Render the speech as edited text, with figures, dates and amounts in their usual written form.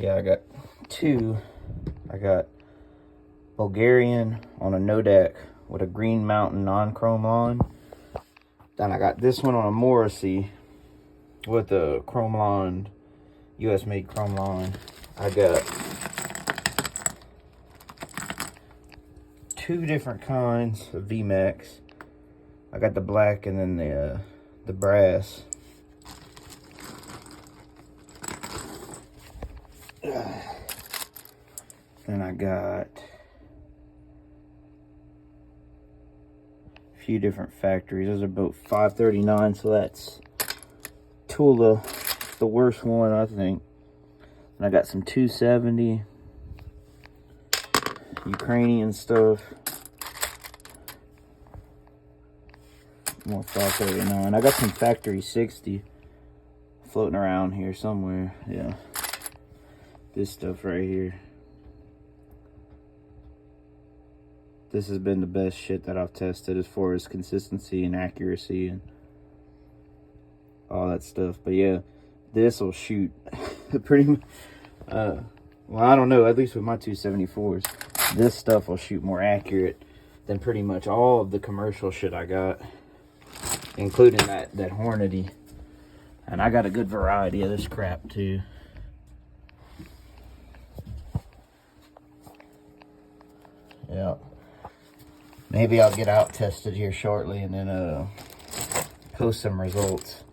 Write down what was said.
Yeah, I got two. I got Bulgarian on a Nodak with a Green Mountain non-chrome line. Then I got this one on a Morrissey with a chrome line, US made chrome line. I got two different kinds of VMAX. I got the black and then the brass. Then I got a few different factories. Those are both 539, so that's Tula, the worst one, I think. And I got some 270 Ukrainian stuff. More 539. I got some factory 60 floating around here somewhere. Yeah, this stuff right here. This has been the best shit that I've tested as far as consistency and accuracy and all that stuff. But yeah, this will shoot pretty much, well, I don't know, at least with my 274s, this stuff will shoot more accurate than pretty much all of the commercial shit I got, including that Hornady. And I got a good variety of this crap too. Yeah. Maybe I'll get out tested here shortly and then post some results.